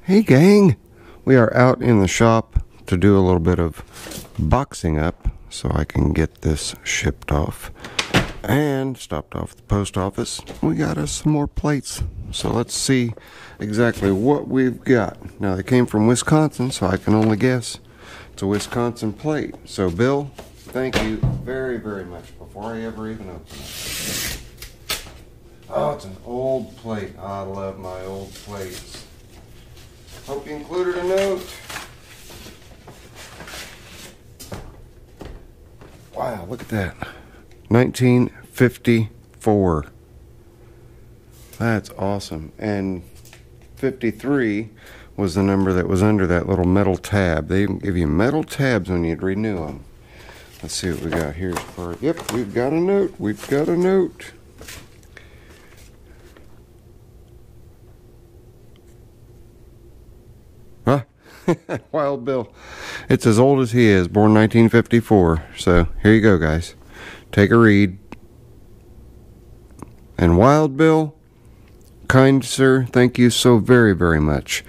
Hey gang, we are out in the shop to do a little bit of boxing up so I can get this shipped off and stopped off at the post office. We got us some more plates, so let's see exactly what we've got. Now they came from Wisconsin, so I can only guess it's a Wisconsin plate. So Bill, thank you very, very much before I ever even open it. Oh, it's an old plate. I love my old plates. Hope you included a note. Wow, look at that. 1954. That's awesome. And 53 was the number that was under that little metal tab. They give you metal tabs when you'd renew them. Let's see what we got here. Yep, we've got a note. We've got a note. Huh? Wild Bill. It's as old as he is, born 1954. So here you go, guys. Take a read. And Wild Bill, kind sir, thank you so very, very much.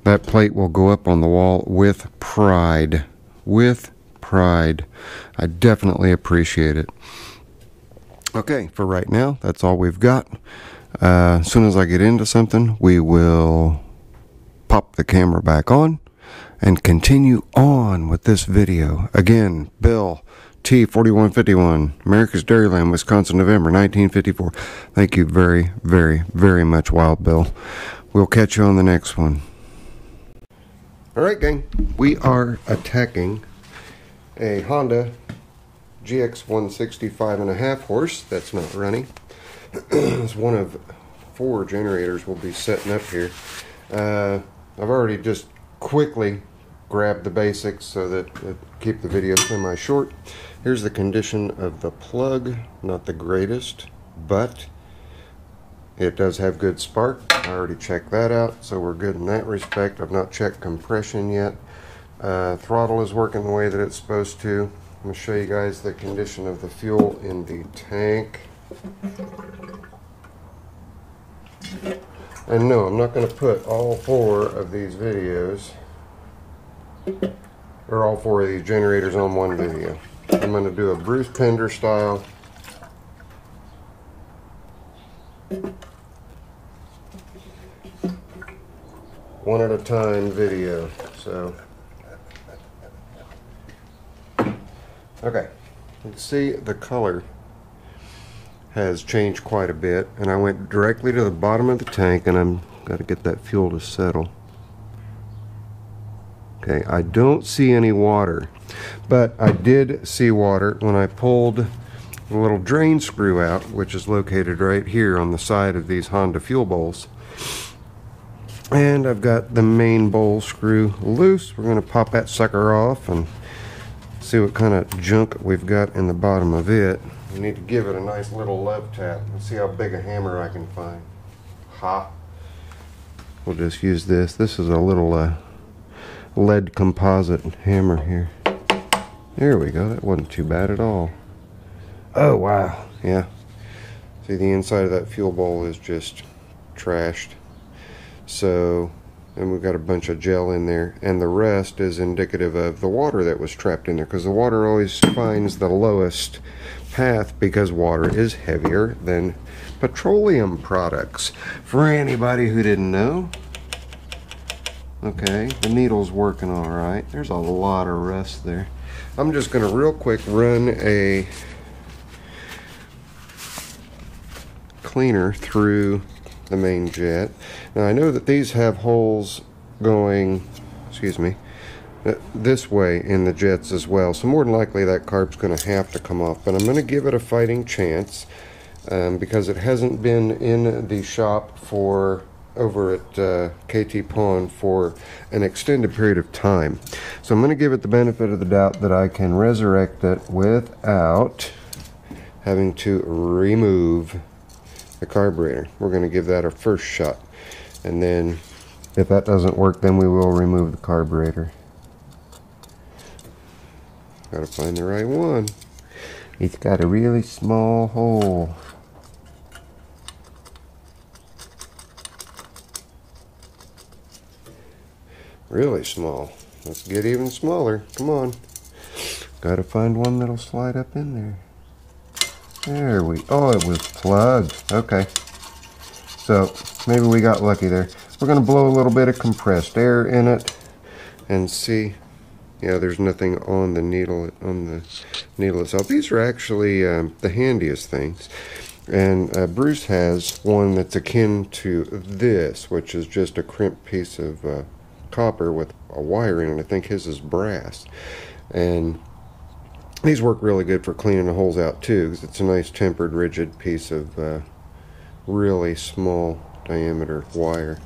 That plate will go up on the wall with pride. With pride. I definitely appreciate it. Okay, for right now, that's all we've got. As soon as I get into something, we will pop the camera back on and continue on with this video. Again, Bill T4151, America's Dairyland, Wisconsin, November 1954. Thank you very, very, very much, Wild Bill. We'll catch you on the next one. Alright gang, we are attacking a Honda GX160 5.5 horse that's not running. It's one of 4 generators we'll be setting up here. I've already just quickly grabbed the basics so that keep the video semi-short. Here's the condition of the plug. Not the greatest, but it does have good spark. I already checked that out, so we're good in that respect. I've not checked compression yet. Throttle is working the way that it's supposed to. I'm going to show you guys the condition of the fuel in the tank. And no, I'm not going to put all 4 of these videos, or all 4 of these generators on one video. I'm going to do a Bruce Pender style. One at a time video. So, okay, you can see the color has changed quite a bit, and I went directly to the bottom of the tank, and I'm got to get that fuel to settle. Okay, I don't see any water, but I did see water when I pulled the little drain screw out, which is located right here on the side of these Honda fuel bowls. And I've got the main bowl screw loose. We're going to pop that sucker off and see what kind of junk we've got in the bottom of it. We need to give it a nice little love tap and see how big a hammer I can find. Ha! We'll just use this. This is a little lead composite hammer here. There we go. That wasn't too bad at all. Oh wow! Yeah. See, the inside of that fuel bowl is just trashed. So, and we've got a bunch of gel in there, and the rest is indicative of the water that was trapped in there, because the water always finds the lowest path because water is heavier than petroleum products. For anybody who didn't know. Okay, the needle's working all right. There's a lot of rust there. I'm just going to real quick run a cleaner through the main jet. Now I know that these have holes going, excuse me, this way in the jets as well, so more than likely that carb's going to have to come off, but I'm going to give it a fighting chance because it hasn't been in the shop for over at KT Pond for an extended period of time. So I'm going to give it the benefit of the doubt that I can resurrect it without having to remove the carburetor. We're going to give that a first shot, and then if that doesn't work, then we will remove the carburetor. Gotta find the right one. It's got a really small hole. Really small. Let's get even smaller. Come on. Gotta find one that'll slide up in there. There we, oh, it was plugged. Okay. So maybe we got lucky there. We're gonna blow a little bit of compressed air in it and see. Yeah, there's nothing on the needle itself. These are actually the handiest things. And Bruce has one that's akin to this, which is just a crimped piece of copper with a wire in it. I think his is brass. And these work really good for cleaning the holes out too, because it's a nice tempered, rigid piece of really small diameter wire.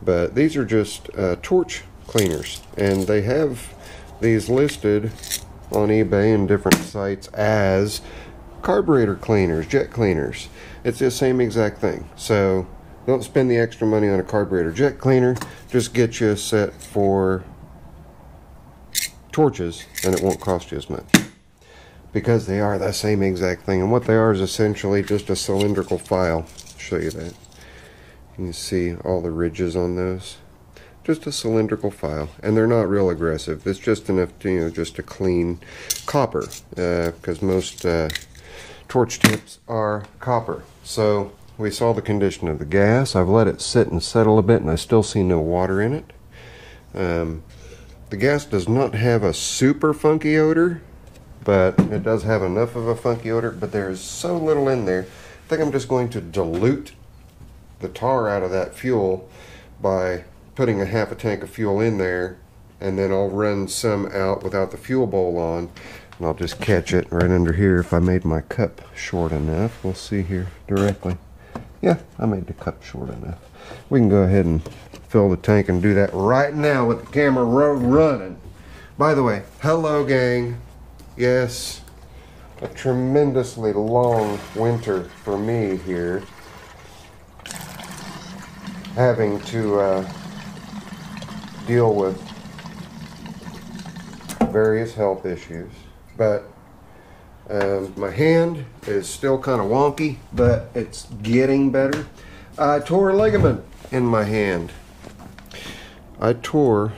But these are just torch cleaners, and they have these listed on eBay and different sites as carburetor cleaners, jet cleaners. It's the same exact thing. So don't spend the extra money on a carburetor jet cleaner. Just get you a set for torches, and it won't cost you as much, because they are the same exact thing. And what they are is essentially just a cylindrical file. I'll show you that. You can see all the ridges on those. Just a cylindrical file, and they're not real aggressive. It's just enough to, you know, just to clean copper, because most torch tips are copper. So we saw the condition of the gas. I've let it sit and settle a bit, and I still see no water in it. The gas does not have a super funky odor, but it does have enough of a funky odor, but there is so little in there. I think I'm just going to dilute the tar out of that fuel by putting a half a tank of fuel in there, and then I'll run some out without the fuel bowl on, and I'll just catch it right under here if I made my cup short enough. We'll see here directly. Yeah, I made the cup short enough. We can go ahead and fill the tank and do that right now with the camera running. By the way, hello gang. Yes, a tremendously long winter for me here, having to deal with various health issues. But my hand is still kind of wonky, but it's getting better. I tore a ligament in my hand. I tore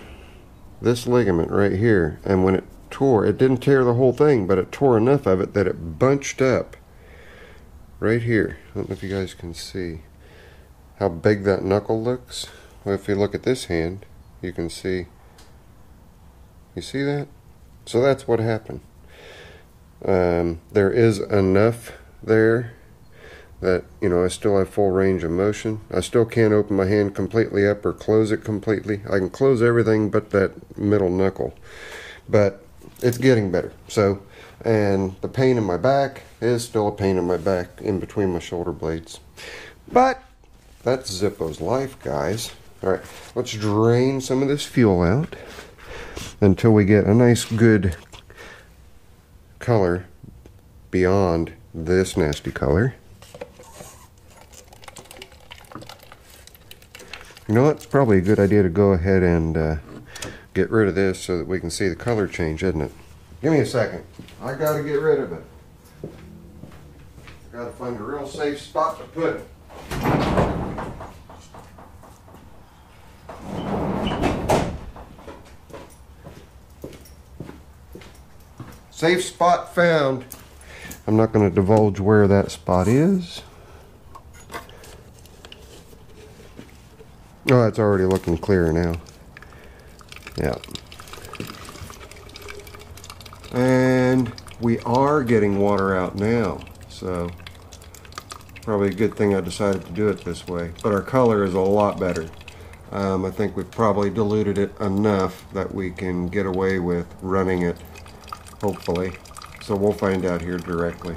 this ligament right here, and when it tore, it didn't tear the whole thing, but it tore enough of it that it bunched up right here. I don't know if you guys can see how big that knuckle looks. Well, if you look at this hand, you can see. You see that? So that's what happened. There is enough there that, you know, I still have full range of motion. I still can't open my hand completely up or close it completely. I can close everything but that middle knuckle. But it's getting better. So, and the pain in my back is still a pain in my back in between my shoulder blades. But that's Zippo's life, guys. All right, let's drain some of this fuel out until we get a nice good color beyond this nasty color. You know what? It's probably a good idea to go ahead and get rid of this so that we can see the color change, isn't it? Give me a second. I gotta get rid of it. I gotta find a real safe spot to put it. Safe spot found. I'm not going to divulge where that spot is. Oh, it's already looking clearer now. Yeah. And we are getting water out now, so probably a good thing I decided to do it this way. But our color is a lot better. I think we've probably diluted it enough that we can get away with running it, hopefully. So we'll find out here directly.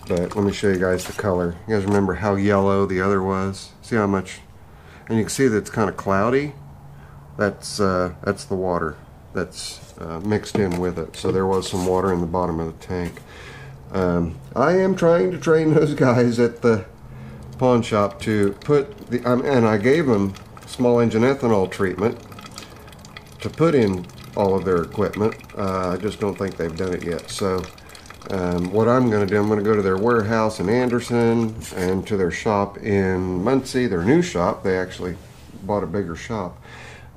But let me show you guys the color. You guys remember how yellow the other was? See how much? And you can see that it's kind of cloudy. That's the water that's mixed in with it. So there was some water in the bottom of the tank. I am trying to train those guys at the pawn shop to put the, and I gave them small engine ethanol treatment to put in all of their equipment. I just don't think they've done it yet. So what I'm going to do, I'm going to go to their warehouse in Anderson and to their shop in Muncie, their new shop. They actually bought a bigger shop.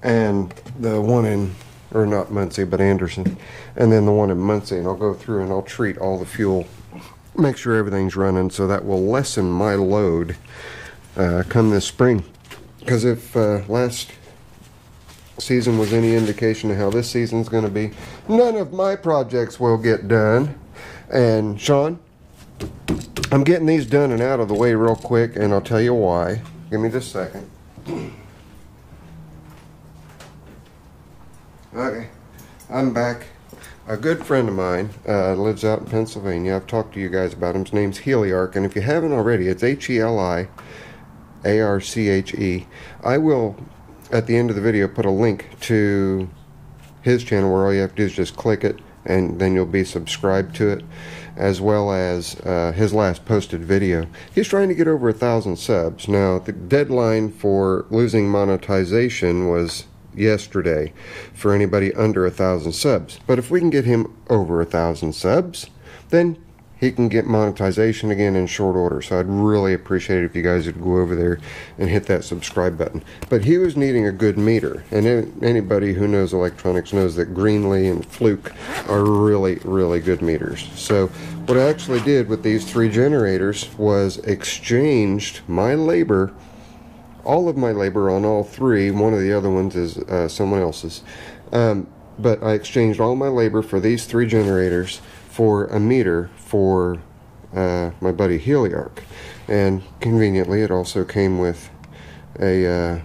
and the one in, or not Muncie, but Anderson, and then the one in Muncie, and I'll go through and I'll treat all the fuel, make sure everything's running, so that will lessen my load come this spring. Because if last season was any indication of how this season's going to be, none of my projects will get done. And Sean, I'm getting these done and out of the way real quick, and I'll tell you why. Give me just a second. Okay, I'm back. A good friend of mine lives out in Pennsylvania. I've talked to you guys about him. His name's Heliarch, and if you haven't already, it's Heliarche. I will, at the end of the video, put a link to his channel where all you have to do is just click it, and then you'll be subscribed to it, as well as his last posted video. He's trying to get over 1,000 subs. Now, the deadline for losing monetization was yesterday for anybody under 1,000 subs. But if we can get him over 1,000 subs, then he can get monetization again in short order. So I'd really appreciate it if you guys would go over there and hit that subscribe button. But he was needing a good meter, and anybody who knows electronics knows that Greenlee and Fluke are really, really good meters. So what I actually did with these 3 generators was exchanged my labor, all of my labor on all 3. One of the other ones is someone else's. But I exchanged all my labor for these 3 generators for a meter for my buddy Heliarch. And conveniently, it also came with a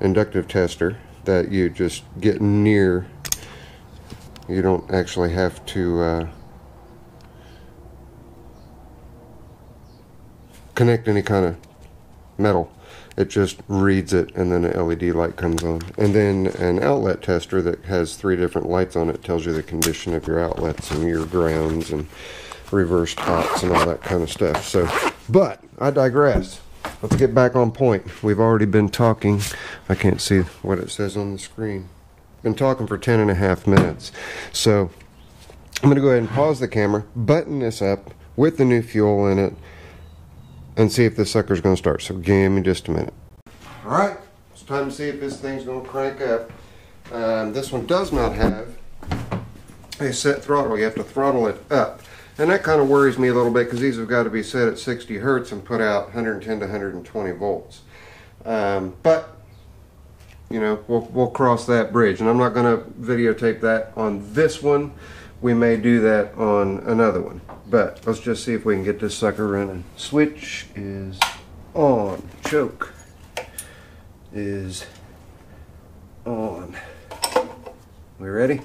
inductive tester that you just get near. You don't actually have to connect any kind of metal. It just reads it, and then an LED light comes on. And then an outlet tester that has 3 different lights on it, tells you the condition of your outlets and your grounds and reverse tops and all that kind of stuff. So, but I digress. Let's get back on point. We've already been talking. I can't see what it says on the screen. Been talking for 10.5 minutes. So I'm going to go ahead and pause the camera, button this up with the new fuel in it, and see if this sucker's going to start. So give me just a minute. Alright, it's time to see if this thing's going to crank up. This one does not have a set throttle. You have to throttle it up. And that kind of worries me a little bit, because these have got to be set at 60 hertz and put out 110 to 120 volts. But, you know, we'll cross that bridge. And I'm not going to videotape that on this one. We may do that on another one. But let's just see if we can get this sucker running. Switch is on. Choke is on. We ready?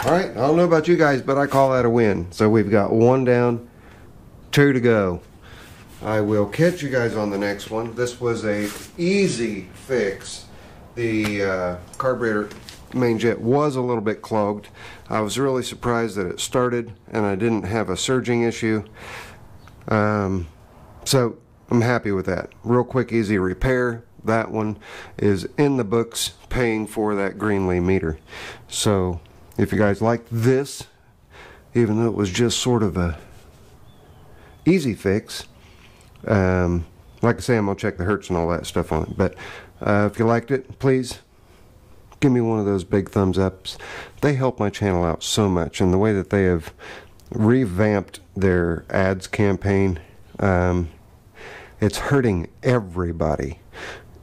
Alright, I don't know about you guys, but I call that a win. So we've got 1 down, 2 to go. I will catch you guys on the next one. This was a easy fix. The carburetor main jet was a little bit clogged. I was really surprised that it started and I didn't have a surging issue. So I'm happy with that. Real quick, easy repair. That one is in the books, paying for that Greenlee meter. So if you guys like this, even though it was just sort of a easy fix, like I say, I'm going to check the hertz and all that stuff on it. But if you liked it, please give me one of those big thumbs ups. They help my channel out so much. And the way that they have revamped their ads campaign, it's hurting everybody.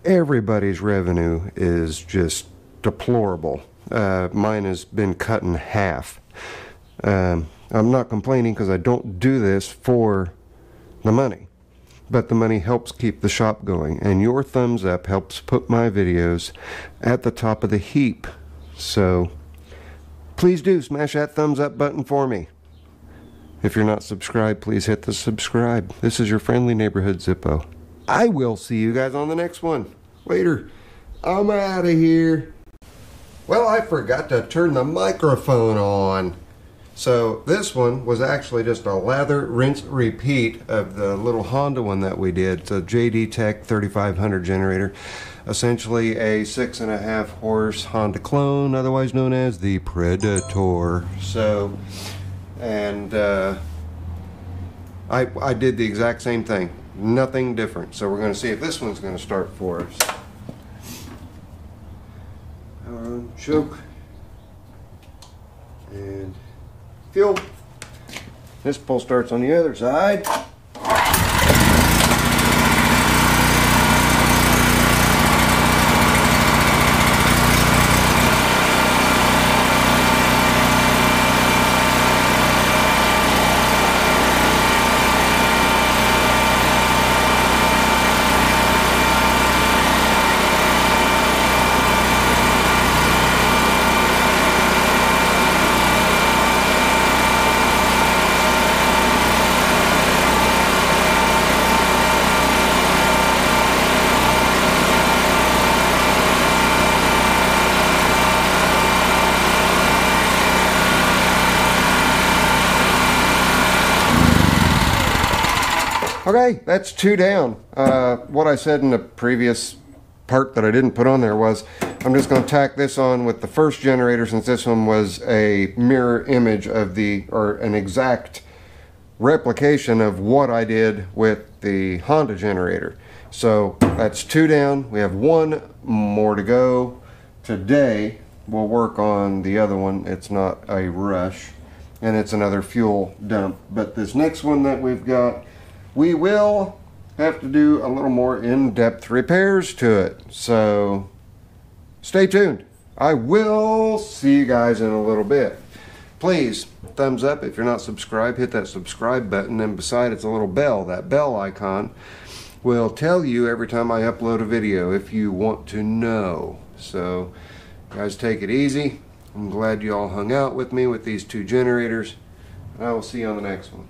Everybody's revenue is just deplorable. Mine has been cut in half. I'm not complaining because I don't do this for the money. But the money helps keep the shop going, and your thumbs up helps put my videos at the top of the heap. So please do smash that thumbs up button for me. If you're not subscribed, please hit the subscribe. This is your friendly neighborhood Zippo. I will see you guys on the next one. Later. I'm out of here. Well, I forgot to turn the microphone on. So this one was actually just a lather, rinse, repeat of the little Honda one that we did. It's a JD Tech 3500 generator. Essentially a 6.5 horse Honda clone, otherwise known as the Predator. So, and I did the exact same thing. Nothing different. So we're going to see if this one's going to start for us. Choke. And fuel. This pull starts on the other side. Okay, that's 2 down. What I said in the previous part that I didn't put on there was I'm just going to tack this on with the first generator, since this one was a mirror image of or an exact replication of what I did with the Honda generator. So that's 2 down. We have 1 more to go. Today we'll work on the other one. It's not a rush, and it's another fuel dump. But this next one that we've got, we will have to do a little more in-depth repairs to it. So stay tuned. I will see you guys in a little bit. Please, thumbs up. If you're not subscribed, hit that subscribe button. And beside it's a little bell. That bell icon will tell you every time I upload a video if you want to know. So guys, take it easy. I'm glad you all hung out with me with these 2 generators. I will see you on the next one.